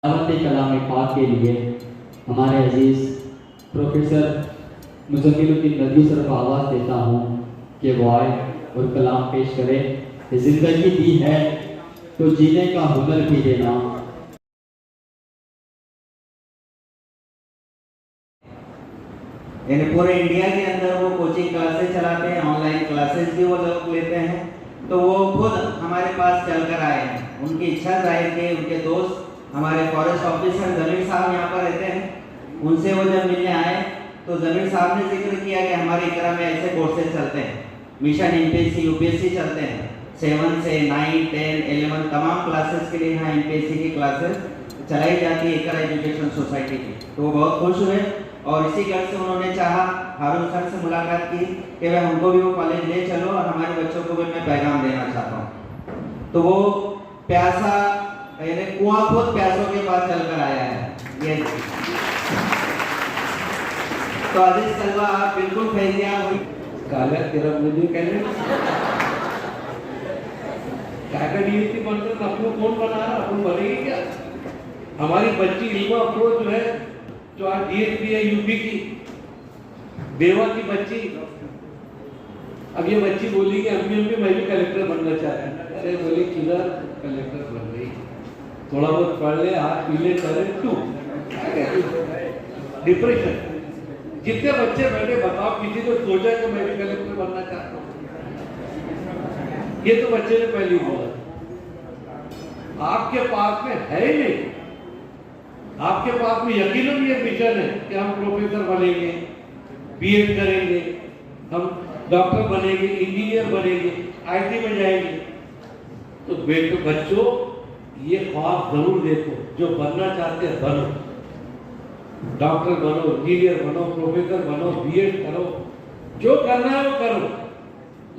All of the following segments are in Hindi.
दावत कलाम पाक के लिए हमारे अजीज़ प्रोफेसर मुज़म्मिलुद्दीन नदवी सर को आवाज़ देता हूँ कि वो आए और कलाम पेश करे। ज़िंदगी दी है तो जीने का हुनर भी देना। यानी पूरे इंडिया के अंदर वो कोचिंग क्लासेस चलाते हैं, ऑनलाइन क्लासेस भी वो लोग लेते हैं। तो वो खुद हमारे पास चलकर आए हैं, उनकी इच्छा जाहिर की। उनके दोस्त हमारे फॉरेस्ट ऑफिसर जमीर साहब यहाँ पर रहते हैं, उनसे वो जब मिलने आए तो जमीर साहब ने जिक्र किया कि हमारे इकरा में ऐसे कोर्सेज चलते हैं, मिशन एमपीएससी यूपीएससी चलते हैं, 7 से 9, 10, 11 तमाम क्लासेस के लिए यहाँ एमपीएससी की क्लासेस चलाई जाती है इकरा एजुकेशन सोसाइटी की। तो वो बहुत खुश हुए और इसी घर से उन्होंने चाहा, हारून सर से मुलाकात की कि भाई हमको भी वो कॉलेज ले चलो और हमारे बच्चों को भी मैं पैगाम देना चाहता हूँ। तो वो प्यासा यानी कुआं खुद प्यासों के पास चलकर आया है ये। तो अजीज तलबा आप बिल्कुल फैजियाब हुई काला तेरा मुझे कहने काका डीएससी बनकर अपने कौन बना रहा, अपन बनेगी क्या? हमारी बच्ची इल्मा अफरोज जो है, जो आज डीएसपी है यूपी की, देवा की बच्ची, अब ये बच्ची बोली कि अम्मी मैं भी कलेक्टर बनना चाहती हूँ। अरे बोली किधर कलेक्टर बन रही, थोड़ा बहुत पढ़ ले, हाथ पीले करे तू डिप्रेशन। जितने बच्चे बैठे बताओ किसी को सोचा कि मैं भी कलेक्टर बनना चाहता हूँ? ये तो बच्चे ने पहली बोला। आपके पास में है ही नहीं, आपके पास में यकीनन ये मिशन है कि हम प्रोफेसर बनेंगे, बीएड करेंगे, हम डॉक्टर बनेंगे, इंजीनियर बनेंगे, आईटी में जाएंगे। तो बेटे बच्चों ये ख्वाब जरूर देखो, जो बनना चाहते हैं बनो, डॉक्टर बनो, इंजीनियर बनो, प्रोफेसर बनो, बीएड करो, जो करना है वो करो,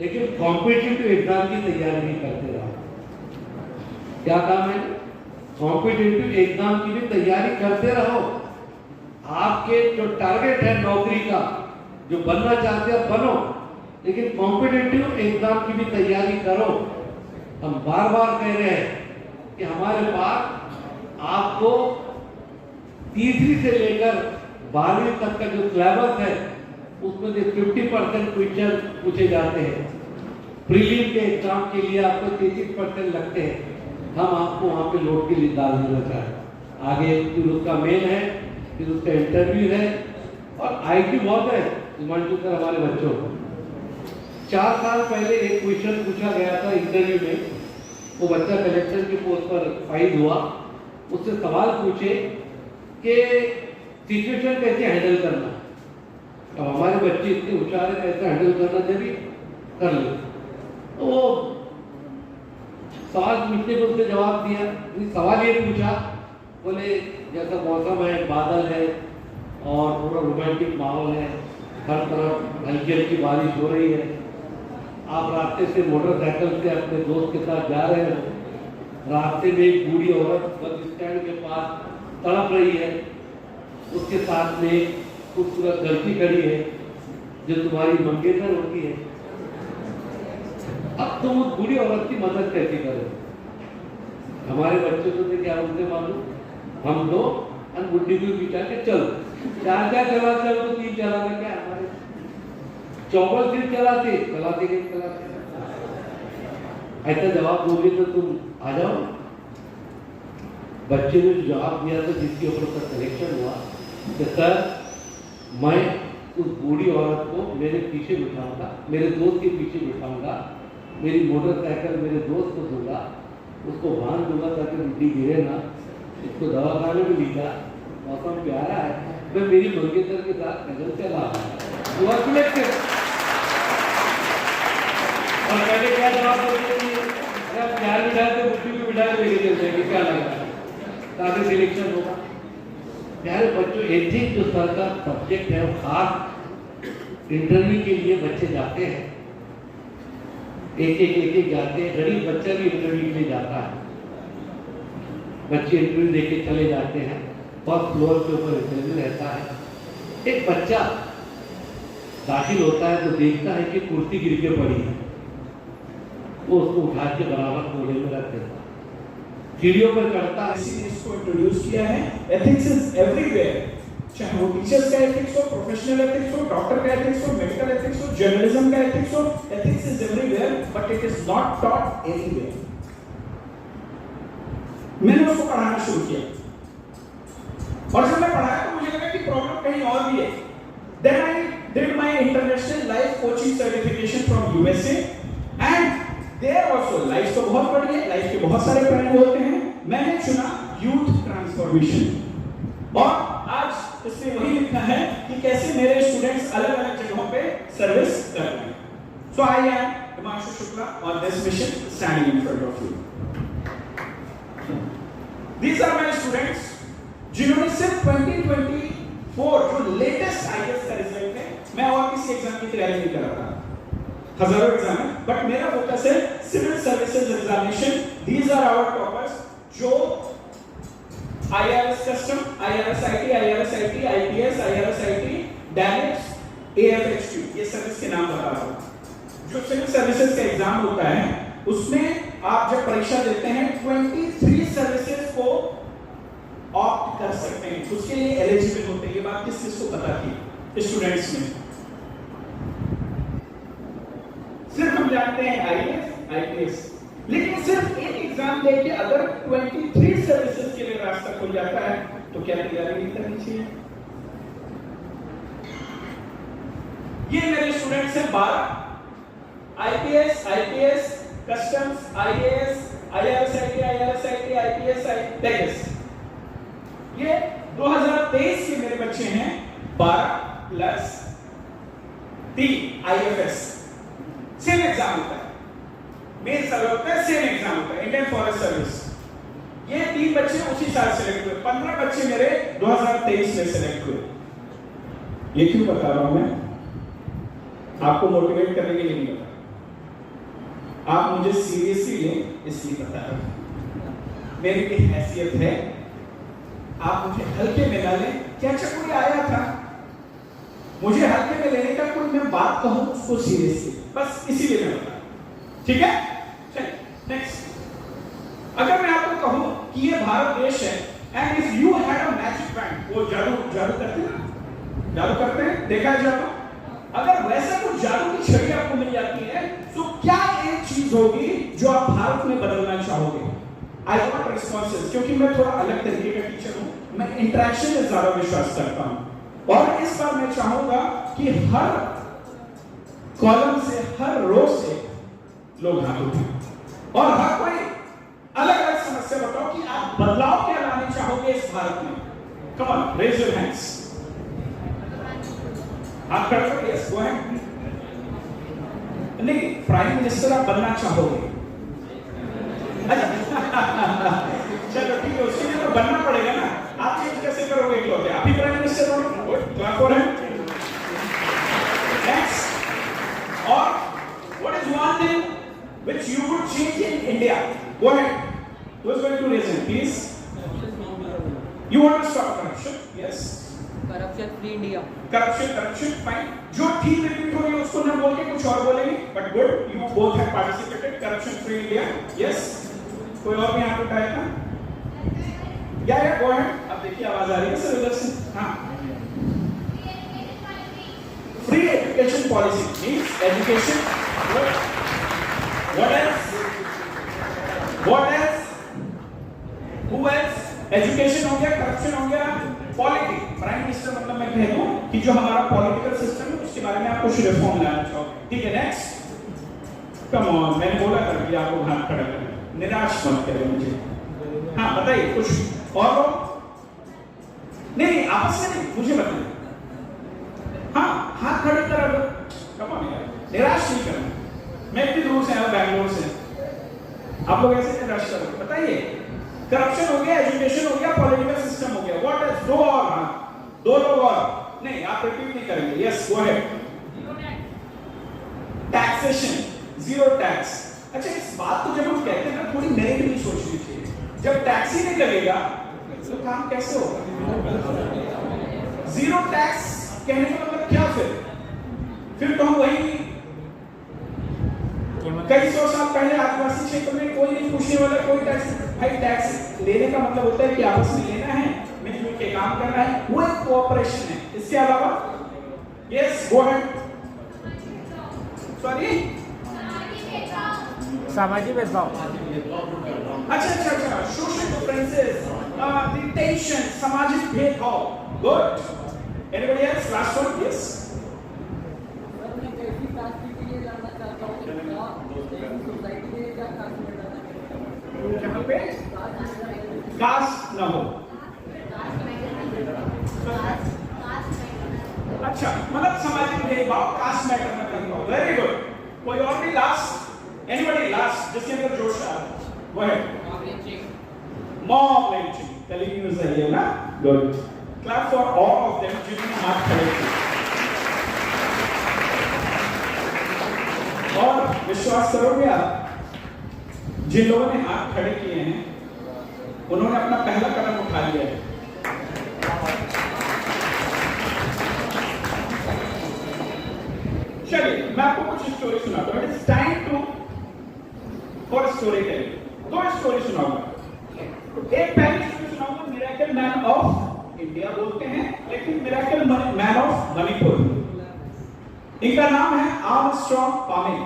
लेकिन कॉम्पिटिटिव एग्जाम की तैयारी नहीं करते रहो। क्या काम है? कॉम्पिटिटिव एग्जाम की भी तैयारी करते रहो। आपके जो टारगेट है नौकरी का, जो बनना चाहते हैं बनो, लेकिन कॉम्पिटिटिव एग्जाम की भी तैयारी करो। हम बार बार कह रहे हैं कि हमारे पास आपको तीसरी से लेकर 12वीं तक का जो सिलेबस है उसमें से 50% क्वेश्चन पूछे जाते हैं। प्रीलिम के एग्जाम के लिए आपको 33% लगते हैं। हम आपको वहाँ पे लोड के लिए डाल देना चाहते। आगे फिर उसका मेल है, फिर उसका इंटरव्यू है और आईक्यू बहुत है हिमांशु सर हमारे बच्चों को। 4 साल पहले एक क्वेश्चन पूछा गया था इंटरव्यू में, वो बच्चा कलेक्टर की पोस्ट पर फाइल हुआ, उससे सवाल पूछे कि सिचुएशन कैसे हैंडल करना। अब हमारे बच्चे इतने होशियार है, कैसे हैंडल करना चाहिए कर ले। तो वो सवाल पूछने को उसने जवाब दिया। सवाल ये पूछा, बोले जैसा मौसम है, बादल है और पूरा रोमांटिक माहौल है, हर तरफ हल्की हल्की बारिश हो रही है, आप रास्ते से मोटरसाइकिल से अपने दोस्त के साथ जा रहे हो, रास्ते में एक बूढ़ी औरत बस स्टैंड के पास तड़प रही है, उसके साथ में खूबसूरत लड़की खड़ी है जो तुम्हारी मंगेतर होती है। अब तुम उस बूढ़ी औरत की मदद कैसे करो? हमारे बच्चों को तो क्या बोलते मालूम, हम दो और बुढ़ी को बिठा के चलो, 4 चलाते हो तो 3 चलाना क्या हमारे चौबल सिर्फ चलाते ऐसा जवाब दोगे तो तुम आ जाओ। बच्चे ने जवाब दिया था जिसके ऊपर उसका सिलेक्शन हुआ कि सर मैं उस बूढ़ी औरत को मेरे पीछे बिठाऊंगा, मेरे दोस्त के पीछे बिठाऊंगा, मेरी मोटरसाइकिल मेरे दोस्त को दूंगा, उसको बांध दूंगा ताकि बुढ़ी गिरे ना, इसको दवाखाने में लीजा, मौसम प्यारा है, मैं मेरी मंगेतर के साथ पैदल चला और पहले क्या जवाब देते हैं, अगर प्यार बिठाते बुढ़ी को बिठा के लेके चलते हैं, क्या लगा ताकि सिलेक्शन होगा। प्यारे बच्चों, एथिक्स जो सर का सब्जेक्ट है वो खास इंटरव्यू के लिए बच्चे जाते हैं, एक जाते हैं। गरीब बच्चा भी इंटरव्यू के लिए जाता है, बच्चे इंटरव्यू देके चले जाते हैं, फर्स्ट फ्लोर के ऊपर इंटरव्यू रहता है। एक बच्चा दाखिल होता है तो देखता है कि कुर्सी गिर के पड़ी है, वो उसको उठा के बराबर कोने में रख देता है। सीढ़ियों पर चढ़ता है। इसी ने इसको इंट्रोड्यूस किया है। एथिक्स इज एवरीवेयर, चाहे वो टीचर्स का एथिक्स हो, प्रोफेशनल एथिक्स हो, डॉक्टर का एथिक्स हो, मेडिकल एथिक्स हो, जर्नलिज्म का एथिक्स हो। Ethics is everywhere but it is not taught anywhere. मैंने उसको पढ़ाना शुरू किया और जब मैं पढ़ाया तो मुझे लगा कि प्रॉब्लम कहीं और भी है। Then I did my international life coaching certification from USA and there also life तो बहुत बड़ी है, लाइफ के बहुत सारे पहलू होते हैं। मैंने चुना यूथ ट्रांसफॉर्मेशन और आज इसमें वही लिखा है कि कैसे मेरे स्टूडेंट्स अलग अलग जगहों पे सर्विस कर रहे हैं। So I am Himanshu Shukla on this mission standing in front of you. These are my students जिन्होंने सिर्फ 2024 जो लेटेस्ट आईएएस का रिजल्ट है, मैं और किसी एग्जाम की तैयारी नहीं कर रहा था, हजारों एग्जाम है, बट मेरा फोकस है civil services examination. These are our toppers जो IRS custom, IRS IT, IRS IT, IPS, IRS IT, डैमेज, AFHQ, ये सर्विस के नाम बता रहा हूँ। जो सिविल सर्विसेज का एग्जाम होता है उसमें आप जब परीक्षा देते हैं 23 सर्विसेज को ऑप्ट कर सकते हैं, उसके लिए एलिजिबल होते हैं। ये बात किस किस को पता थी स्टूडेंट्स में? सिर्फ हम जानते हैं आईएएस, आईपीएस, लेकिन सिर्फ एक एग्जाम देके अगर 23 सर्विसेज के लिए रास्ता खुल जाता है तो क्या तैयारी नहीं करनी चाहिए? ये मेरे स्टूडेंट्स हैं 12 IPS, IPS, customs, IAS, IRS IT, IRS IT, IPS, IPS। ये 2023 के मेरे बच्चे हैं 12 प्लस 3 IFS। सेम एग्जाम होता है, मेन साल होता है, सेम एग्जाम होता है, इंडियन फॉरेस्ट सर्विस। ये 3 बच्चे उसी साल सेलेक्ट हुए, 15 बच्चे मेरे 2023 में सेलेक्ट हुए। ये क्यों बता रहा हूं मैं? आपको मोटिवेट करने के लिए नहीं बता, आप मुझे सीरियसली लें इसलिए बता रहा हूं। मेरी एक हैसियत है, आप मुझे हल्के में ना लें। क्या अच्छा कोई आया था मुझे हल्के में लेने का, कोई मैं बात कहूं उसको सीरियसली, बस इसीलिए मैं बता, ठीक है? चलिए नेक्स्ट। अगर मैं आपको कहूं कि ये भारत देश है and if you had a magic band, वो जादू करते हैं ना, जादू करते हैं, देखा है जादू? अगर वैसा कुछ जादू की छड़ी आपको मिल जाती है तो क्या एक चीज होगी जो आप भारत में बदलना चाहोगे? आई वांट रिस्पॉन्सेस, क्योंकि मैं थोड़ा अलग तरीके का टीचर हूं, मैं इंटरेक्शन में ज्यादा विश्वास करता हूं और इस बार मैं चाहूंगा कि हर कॉलम से, हर रो से लोग हाथ उठाएं और हर कोई अलग अलग समस्या बताओ कि आप बदलाव क्या लाने चाहोगे इस भारत में। Come on, raise your hands. आप खड़े हो? Yes, go ahead. नहीं, प्राइम मिनिस्टर आप बनना चाहोगे? चलो ठीक है, उसके लिए तो बनना पड़ेगा ना। आप चेंज कैसे करोगे इकलौते? आप ही प्राइम मिनिस्टर हो। Clap for him. नेक्स्ट। और what is one thing which you would change in India? Go ahead. Who is going to raise him please? You want to stop corruption? Yes. Corruption free India. Corruption fine. जो ठीक रिपीट हो रही है उसको ना बोल के कुछ और बोलेंगे, but good, you both have participated. Corruption free India, yes. कोई और भी हाथ उठाएगा? या गो अहेड। अब देखिए आवाज आ रही है सर उधर से। हाँ, free education policy means education. What else? Who else? Education हो गया, करप्शन हो गया, पॉलिटिक्स। प्राइम मिनिस्टर मतलब मैं कह दूं कि जो हमारा पॉलिटिकल सिस्टम है उसके बारे में आप कुछ रिफॉर्म लाना चाहोगे, ठीक है? नेक्स्ट। कम ऑन, मैंने बोला कर दिया आपको हाथ खड़ा करना, निराश मत करें मुझे। हाँ बताइए कुछ और हो? नहीं, आपस में नहीं, मुझे बताइए। हाँ, हाथ खड़े कर दो। कम ऑन यार, निराश नहीं करना। मैं इतनी दूर से आया, बैंगलोर से, आप लोग ऐसे निराश करो। बताइए, करप्शन हो गया, एजुकेशन हो गया, पॉलिटिकल सिस्टम हो गया, व्हाट एल्स? दो और। हाँ, दो लोग और। नहीं, आप रिपीट नहीं करेंगे। Yes, go ahead. Taxation, zero tax. अच्छा, इस बात को जब हम कहते हैं ना, थोड़ी नेगेटिवली सोचनी चाहिए। जब टैक्स ही नहीं लगेगा तो काम कैसे होगा? जीरो टैक्स कहने का मतलब क्या? फिर तो हम वही कई सौ साल पहले आदिवासी क्षेत्र में कोई नहीं पूछने वाला, कोई टैक्स भाई टैक्स लेने का मतलब होता है कि आपस में लेना है, मिलजुल के काम करना है, वो एक कोऑपरेशन है। इसके अलावा यस गो अहेड। सॉरी सामाजिक भेदभाव। अच्छा सोशल डिफरेंसेस, द टेंशन, सामाजिक भेदभाव। Good. Anybody else? Last one. Yes जहाँ पे कास्ट ना हो। अच्छा मतलब सामाजिक भेदभाव, कास्ट मैटर ना करना हो। Very good. कोई और भी लास्ट? एनीबॉडी लास्ट जिसके अंदर जोश आ रहा है? वो है मॉब लिंचिंग। कलीग न्यूज़ है ये ना? Good. Clap for all of them जिन्होंने हाथ खड़े किए। और विश्वास करोगे आप, जिन लोगों ने हाथ खड़े किए हैं उन्होंने अपना पहला कदम उठा लिया है। चलिए मैं आपको कुछ स्टोरी सुनाता हूँ। It is time to for story telling. दो स्टोरी सुनाऊंगा। एक पहली स्टोरी सुनाऊंगा, मिरेकल मैन ऑफ इंडिया बोलते हैं लेकिन मिरेकल मैन ऑफ मणिपुर। इनका नाम है आर्मस्ट्रांग पामे।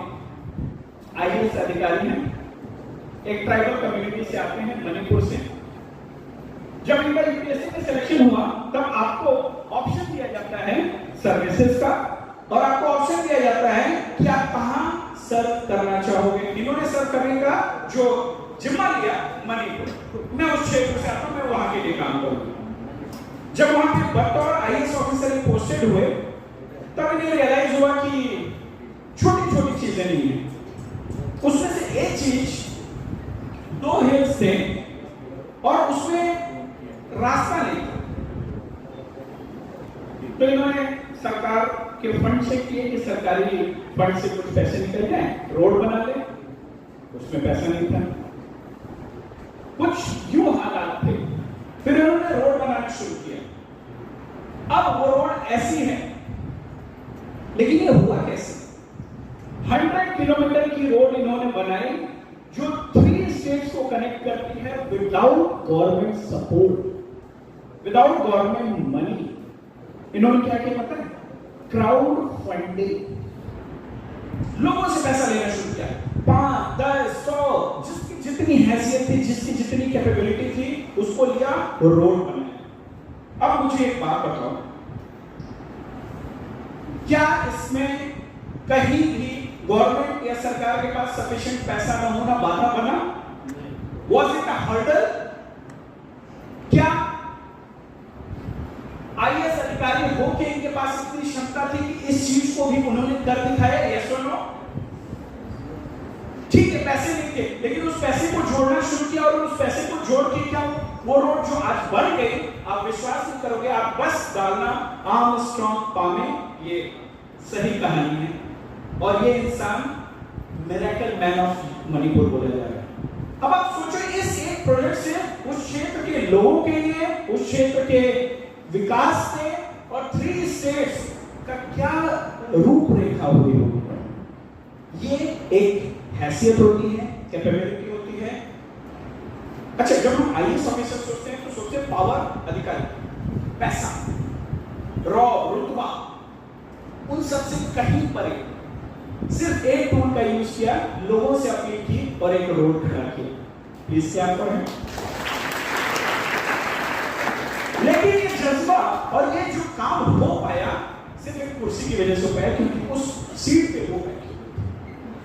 आईएएस अधिकारी हैं, एक ट्राइबल कम्युनिटी से आते हैं, मणिपुर से। जब इनका यूपीएससी में सिलेक्शन हुआ तब आपको ऑप्शन दिया जाता है सर्विसेज का, और आपको ऑप्शन दिया जाता है कि आप कहां सर्व करना चाहोगे। इन्होंने सर्व करने का जो जिम्मा लिया मणिपुर, मैं उस क्षेत्र से आता हूं, मैं वहां के लिए काम करूंगा। जब वहां पे बतौर आईएएस ऑफिसर पोस्टेड हुए तब इन्हें रियलाइज हुआ कि छोटी छोटी चीजें नहीं है। उसमें से एक चीज, 2 हिल्स थे और उसमें रास्ता नहीं था। तो इन्होंने सरकार के फंड से किए कि सरकारी फंड से कुछ पैसे निकल जाए, रोड बना ले। उसमें पैसा नहीं था, कुछ यूं हालात थे। फिर इन्होंने रोड बनाना शुरू किया। अब वो रोड ऐसी है, लेकिन ये हुआ कैसे? 100 किलोमीटर की रोड इन्होंने बनाई जो 3 स्टेट्स को कनेक्ट करती है without government support, without government money. इन्होंने क्या किया पता है? Crowd funding. लोगों से पैसा लेना शुरू किया। 5, 10, 100 जिसकी जितनी हैसियत थी, जिसकी जितनी कैपेबिलिटी थी, उसको लिया और रोड बनाया। अब मुझे एक बात बताओ, क्या इसमें कहीं भी गवर्नमेंट या सरकार के पास सफिशिएंट पैसा न होना बाधा बना? Was it a hurdle? क्या आईएएस अधिकारी होके इनके पास इतनी क्षमता थी कि इस चीज को भी उन्होंने कर दिखाया? यस और नो? ठीक है, पैसे नहीं थे, लेकिन उस पैसे को जोड़ना शुरू किया और उस पैसे को जोड़ के क्या वो रोड जो आज बन गई, आप विश्वास नहीं करोगे, आप बस डालना आर्मस्ट्रांग पामे, ये सही कहानी है। और ये इंसान मिरेकल मैन ऑफ मणिपुर बोला जा रहा है। अब आप सोचो, इस एक प्रोजेक्ट से उस क्षेत्र के लोगों के लिए, उस क्षेत्र के विकास से और 3 स्टेट्स का क्या रूपरेखा हुई होगी। ये एक हैसियत होती है, कैपेबिलिटी होती है। अच्छा, जब हम आईएएस ऑफिसर सोचते हैं तो सोचते हैं पावर, अधिकारी, पैसा, रॉ, रुतबा, उन सबसे कहीं परे सिर्फ एक टूल का यूज किया, लोगों से अपील की और एक रोड खड़ा किया। प्लीज क्या करें? लेकिन ये जज्बा और ये जो काम हो पाया सिर्फ एक कुर्सी की वजह से हो पाया, क्योंकि उस सीट पे वो बैठे।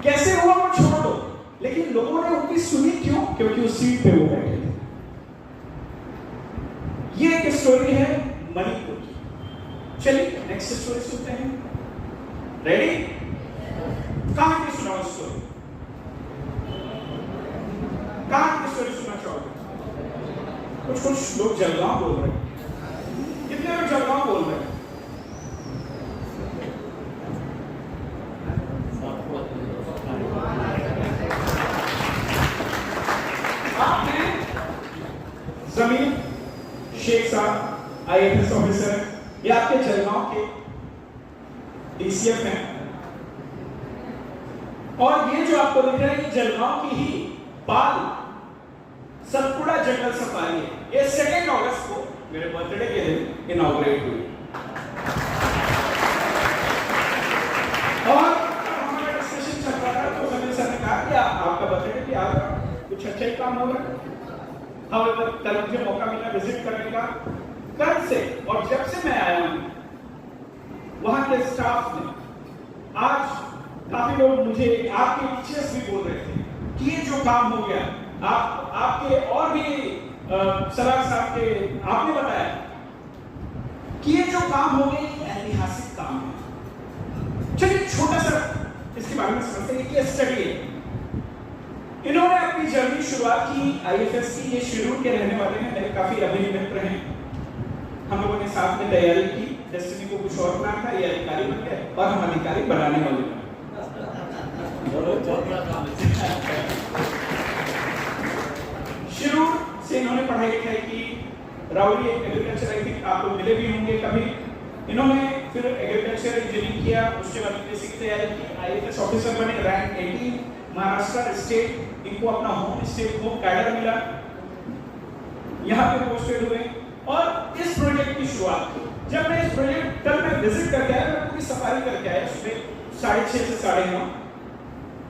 कैसे हुआ वो छोड़ दो, लेकिन लोगों ने उनकी सुनी क्यों? क्योंकि उस सीट पे वो बैठे थे। ये एक स्टोरी है मणिपुर की। चलिए नेक्स्ट स्टोरी सुनते हैं। रेडी? कहां की सुनाओ स्टोरी? कहां की स्टोरी सुनना चाहोगे? कुछ लोग जलगांव बोल रहे हैं। कितने लोग जलगांव बोल रहे हैं? आपने जमीन शेख साहब आईएएस ऑफिसर है, ये आपके जलगांव के डीसीएफ हैं, और ये जो आपको दिख रहा है ये जलगांव की ही बाल सतपुड़ा जंगल सफारी है। ये 2 अगस्त को मेरे बर्थडे के दिन इनॉग्रेट हुई। और हमारा डिस्कशन चल रहा था तो समीर सर ने कहा कि आपका बर्थडे भी आ रहा, कुछ अच्छा ही काम होगा। हाउएवर कल मुझे मौका मिला विजिट करने का, कल से और जब से मैं आया हूं वहां के स्टाफ ने, आज काफी लोग मुझे आपके टीचर्स भी बोल रहे थे कि ये जो काम हो गया, आपके और भी सलाह साहब के आपने बताया कि ये जो काम हो गया ये ऐतिहासिक काम है। चलिए छोटा सा इसके बारे में समझते हैं कि स्टडी है। इन्होंने अपनी जर्नी शुरुआत की आईएफएस की। ये शिरूर के रहने वाले हैं, मेरे काफी अभिन्न मित्र हैं। हम लोगों ने साथ में तैयारी की, डेस्टिनी को कुछ और प्लान था, ये अधिकारी बन गए और हम अधिकारी बनाने वाले हैं। शिरूर से इन्होंने पढ़ाई लिखाई की, राउरी एग्रीकल्चर, आई थिंक आप लोग मिले भी होंगे कभी। इन्होंने फिर एग्रीकल्चर इंजीनियरिंग किया, उसके बाद यूपीएससी की तैयारी की, आईएफएस ऑफिसर बने, रैंक 18 महाराष्ट्र स्टेट, इनको अपना होम स्टेट होम कैडर मिला, यहाँ पे पोस्टेड हुए और इस प्रोजेक्ट की शुरुआत की। जब मैं इस प्रोजेक्ट कल मैं विजिट करके आया, मैं पूरी सफारी करके आया, सुबह 6:30 से 9:30।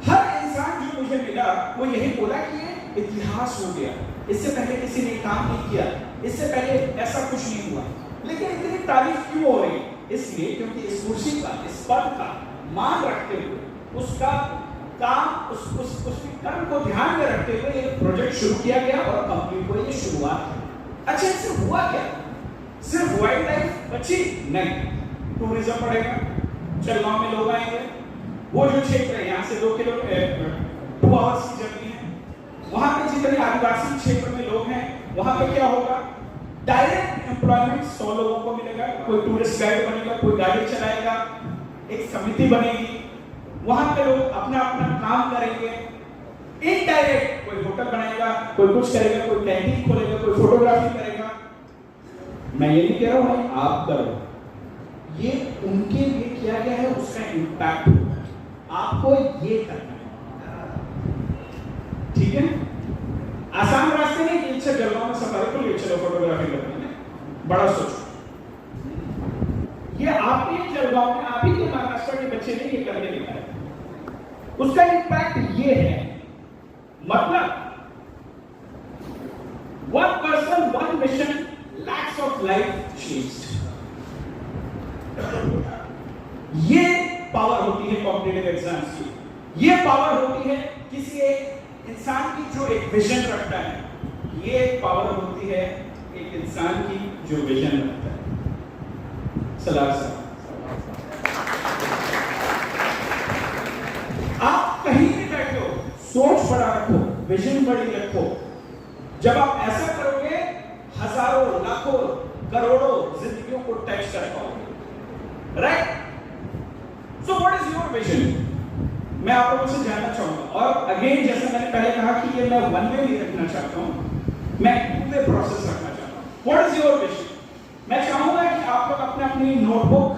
हर इंसान जो मुझे मिला वो यही बोला कि ये इतिहास हो गया, इससे पहले किसी ने काम नहीं किया, इससे पहले ऐसा कुछ नहीं हुआ। लेकिन इतनी तारीफ क्यों हो रही? इसलिए क्योंकि इस कुर्सी का, इस पद का मान रखते हुए, उसका काम, उसके कर्म को ध्यान में रखते हुए ये प्रोजेक्ट शुरू किया गया और कंप्लीट हुई। ये शुरुआत। अच्छा, इससे हुआ क्या? सिर्फ वाइल्ड लाइफ बची नहीं, टूरिज्म बढ़ेगा, चलगांव में लोग आएंगे, वो जो क्षेत्र है यहाँ से 2 आवर्स की जर्नी है, वहां पे जितने आदिवासी क्षेत्र में लोग हैं वहां पे क्या होगा? डायरेक्ट एम्प्लॉयमेंट 100 लोगों को मिलेगा। कोई टूरिस्ट गाइड बनेगा, कोई गाड़ी चलाएगा, एक समिति बनेगी, वहां पे लोग अपना अपना काम करेंगे। इनडायरेक्ट कोई होटल बनाएगा, कोई कुछ करेगा, कोई कैंटीन खोलेगा, कोई फोटोग्राफी करेगा। मैं ये नहीं कह रहा हूं आप करो, ये उनके लिए किया गया है, उसका इम्पैक्ट होगा, आपको ये करना है। ठीक है, आसान रास्ते नहीं कि अच्छा जलगांव में सफारी को ले चलो फोटोग्राफी करने में, बड़ा सोचो। ये आप ही जलगांव में, आप ही के महाराष्ट्र के बच्चे ने ये करने निकाला, उसका इम्पैक्ट ये है। मतलब 1 person 1 mission, lakhs of life changed। ये पावर होती है कॉम्पिटिटिव एग्जाम्स की, ये पावर होती है किसी एक इंसान की जो एक विजन रखता है, ये पावर होती है एक इंसान की जो विजन रखता है। सलाह साहब, आप कहीं भी बैठे हो, सोच बड़ा रखो, विजन बड़ी रखो। जब आप ऐसा करोगे, हजारों, लाखों, करोड़ों जिंदगियों को टच कर पाओगे। Right? So what is your vision? मैं आप लोगों से जानना चाहूंगा। और अगेन, जैसे मैंने पहले कहा कि ये मैं वन वे नहीं रखना चाहता हूं, मैं पूरे प्रोसेस रखना चाहता हूं। What is your vision? मैं चाहूंगा कि आप लोग अपने अपनी नोटबुक,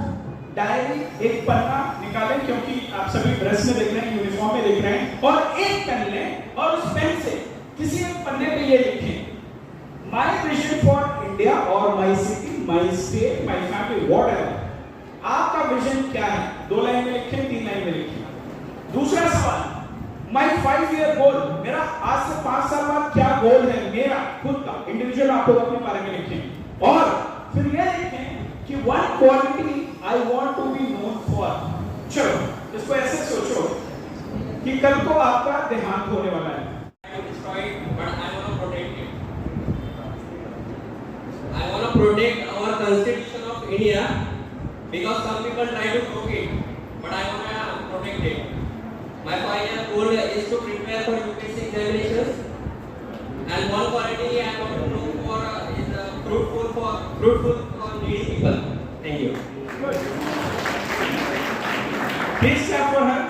डायरी, एक पन्ना निकालें, क्योंकि आप सभी ड्रेस में देख रहे हैं, यूनिफॉर्म में देख रहे हैं, और एक पेन लें और उस पेन से किसी एक पन्ने पे ये लिखें, माय विजन फॉर इंडिया और my city, my state, my family, whatever. आपका विजन क्या है? 2 लाइन में लिखें, 3 लाइन में लिखें। दूसरा सवाल, माय 5-year गोल, मेरा आज से 5 साल बाद क्या गोल है मेरा खुद का, इंडिविजुअल आप लोग अपने बारे में लिखें। और फिर ये लिखें कि 1 quality I want to be known for। चलो, इसको ऐसे सोचो कि कल को आपका देहांत होने वाला है। I want to protect our Constitution of India because some people try to cook it, but I want to protect it. My 5-year goal is to prepare for UPSC examinations, and 1 quality I want to look for is fruitful for needy people. Thank you. Good. Please clap for her.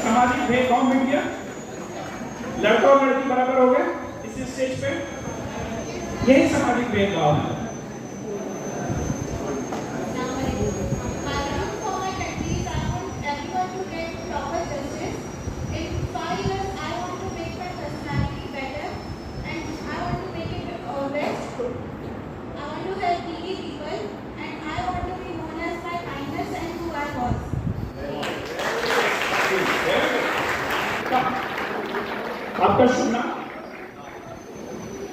सामाजिक भेदभाव मिट गया, लड़का और लड़की बराबर हो गए इसी स्टेज पे, यही सामाजिक भेदभाव है। For my countries, I want everyone to get proper justice शुभ नाम?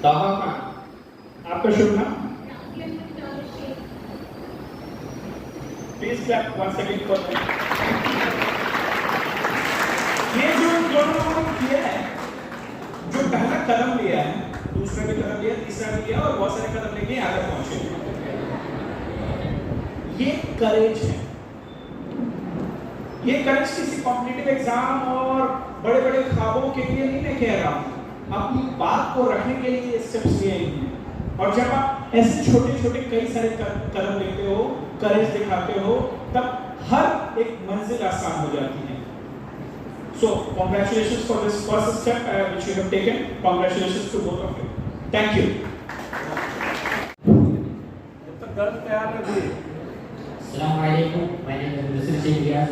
ताहा खान। आपका शुभ नाम? Please clap one second for that. ये जो दोनों लोगों ने किया है, जो पहला कदम लिया है, दूसरा भी कदम लिया, तीसरा भी लिया और बहुत सारे कदम लेके यहाँ तक पहुंचे, ये करेज है। ये करेज किसी कॉम्पिटिटिव एग्जाम और बड़े बड़े ख्वाबों के लिए नहीं लेके आ रहा हूं, अपनी बात को रखने के लिए स्टेप्स लिए हैं। और जब आप ऐसे छोटे छोटे कई सारे कदम लेते हो, करेज दिखाते हो, तब हर एक मंजिल आसान हो जाती है। So congratulations for this first step which you have taken. Congratulations to both of you. Thank you. Assalamualaikum. My name is Mr. Ilyas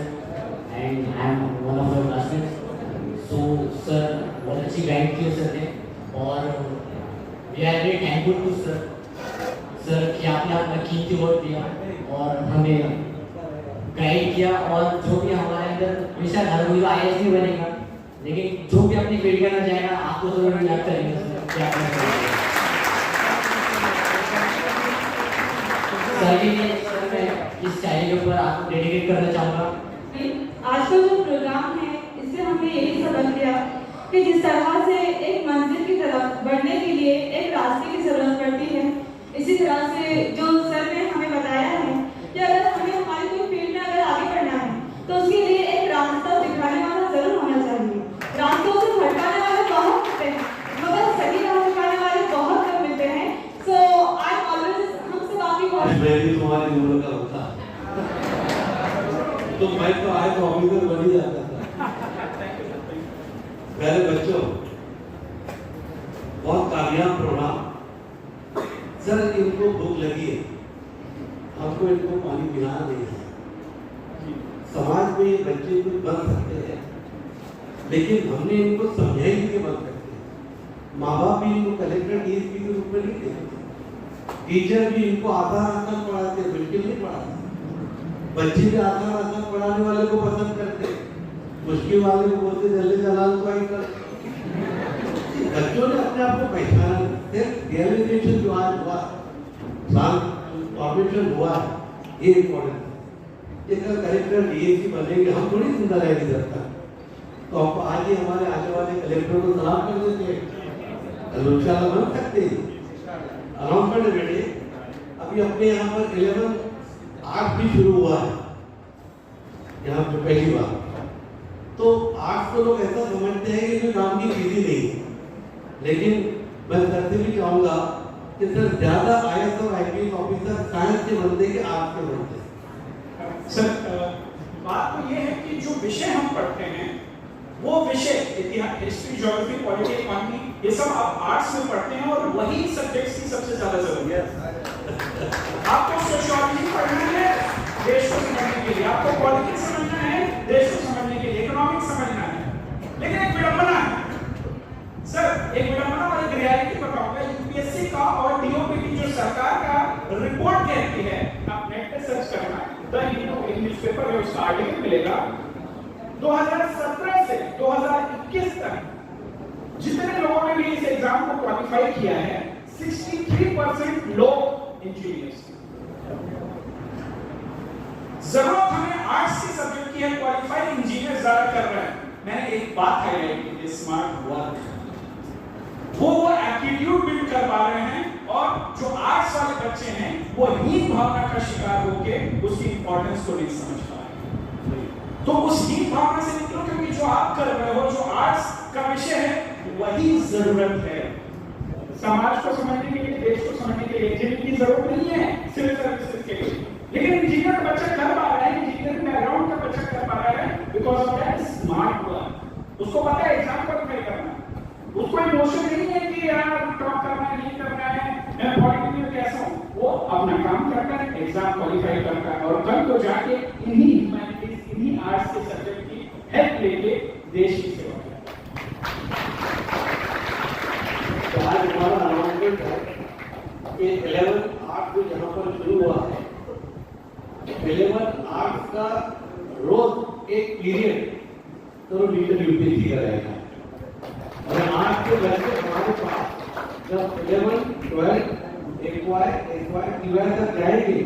and I am one of your classmates. So sir, बहुत अच्छी गाइड की सर ने और we are very thankful to sir. Sir कि आपने अपना कीमती वक्त दिया और हमें गाइड किया और जो भी हमारे अंदर हमेशा हर कोई IAS नहीं बनेगा, लेकिन जो भी अपनी फील्ड करना चाहेगा आपको जरूर याद करेंगे सर क्या करना चाहिए। सर के लिए सर मैं इस चैनल के ऊपर आपको डेडिकेट करना चाहूँगा। आज का जो प्रोग्राम है इससे हमने यही सबक लिया कि जिस तरह से एक मंजिल की तरफ बढ़ने के लिए एक रास्ते की जरूरत पड़ती है, इसी तरह से जो सर ने हमें बताया है कि अगर हमें हमारी कोई फील्ड में अगर आगे बढ़ना है तो उसके लिए एक रास्ता दिखाने वाला जरूर होना चाहिए। रास्तों से भटकाने वाले बहुत मिलते हैं मगर सही राह दिखाने वाले बहुत कम मिलते हैं। सो आई ऑलवेज हमसे काफी मैं भी तुम्हारी उम्र का होता तो मैं तो आए तो ऑफिसर बन ही जाता था। प्यारे बच्चों, बहुत कामयाब प्रोग्राम। सर इनको भूख लगी है, हमको इनको पानी पिलाना नहीं है। समाज में ये बच्चे कुछ बन सकते हैं, लेकिन हमने इनको समझाई के बन सकते हैं। माँ बाप भी इनको कलेक्टर DSP के रूप में नहीं देखते, टीचर भी इनको आसान पढ़ाते, बिल्कुल नहीं पढ़ाते। बच्चे भी आसान पढ़ाने वाले को पसंद करते, मुश्किल वाले को बोलते जल्दी जलाल तो आई कर। बच्चों ने अपने आप को पहचाना, रियलाइजेशन जो आज हुआ, ट्रांसफॉर्मेशन हुआ है, ये इम्पोर्टेंट है। अगर कलेक्टर DSP बनेंगे हम थोड़ी जिंदा रहेंगे जब तक, तो आपको आज ही हमारे आने वाले कलेक्टर को सलाम कर देते हैं, इंशाल्लाह बन सकते हैं। अनाउंसमेंट बेटे, अभी अपने यहाँ पर 11 आर्ट भी शुरू हुआ है यहाँ पे पहली बार। तो आर्ट्स को लोग ऐसा समझते हैं कि कोई काम की चीज ही नहीं है, लेकिन मैं सर से भी चाहूँगा कि सर ज्यादा IAS और IPS ऑफिसर साइंस के बनते कि आर्ट्स के बनते। सर बात तो ये है कि जो विषय हम पढ़ते हैं वो विषय इतिहास, हिस्ट्री, ज्योग्राफी, पॉलिटी, इकोनॉमी, ये सब आप आर्ट्स में पढ़ते हैं और वही सब्जेक्ट्स की सबसे ज्यादा जरूरत है। आपको सोशियोलॉजी पढ़ना है देश को समझने के लिए, आपको पॉलिटिक्स समझना है देश को समझने के लिए, इकोनॉमिक्स समझना है। लेकिन एक विडंबना है सर, एक विडंबना और एक रियलिटी बताऊंगा। UPSC का और DOPT जो सरकार का रिपोर्ट कहती है, आप नेट पे सर्च करना, द हिंदू न्यूज़पेपर में उसका आर्टिकल मिलेगा। 2017 से 2021 तक जितने लोगों ने भी इस एग्जाम को क्वालिफाई किया है, 63% लोग इंजीनियर्स। जरूरत हमें आर्ट्स के सब्जेक्ट की है, क्वालिफाइड इंजीनियर ज्यादा कर रहे हैं। मैंने एक बात हाईलाइट की थी, स्मार्ट वर्क। वो एप्टीट्यूड बिल्ड कर पा रहे हैं और जो आर्ट्स वाले बच्चे हैं वो हीन भावना का शिकार होकर उसकी इंपॉर्टेंस को नहीं समझ पा रहे। तो उस हीन भावना से निकलो, क्योंकि जो आप कर रहे हो, जो आर्ट्स का विषय है, वही जरूरत है समाज को समझने के लिए, देश को समझने के लिए। इंजीनियर की जरूरत नहीं है सिविल सर्विसेज के लिए, लेकिन इंजीनियर का बच्चा कर पा रहा है, इंजीनियर बैकग्राउंड का बच्चा कर पा रहा है because of that smart work. उसको पता है एग्जाम क्वालिफाई करना, उसको इमोशन नहीं है कि यार टॉप करना है नहीं करना है, मैं पॉलिटिक्स में कैसा हूं। वो अपना काम करता है, एग्जाम क्वालिफाई करता है और कल को जाके इन्हीं ह्यूमैनिटीज, इन्हीं आर्ट्स के सब्जेक्ट की हेल्प लेके देश की सेवा करता है। तो आज हमारा अनाउंसमेंट है कि 11 आर्ट जो यहाँ पर शुरू हुआ है, 11 आर्ट का रोज एक पीरियड तो लीडर UPSC का रहेगा। और आज के बच्चे हमारे पास जब 11, 12 एक बार 12 तक जाएंगे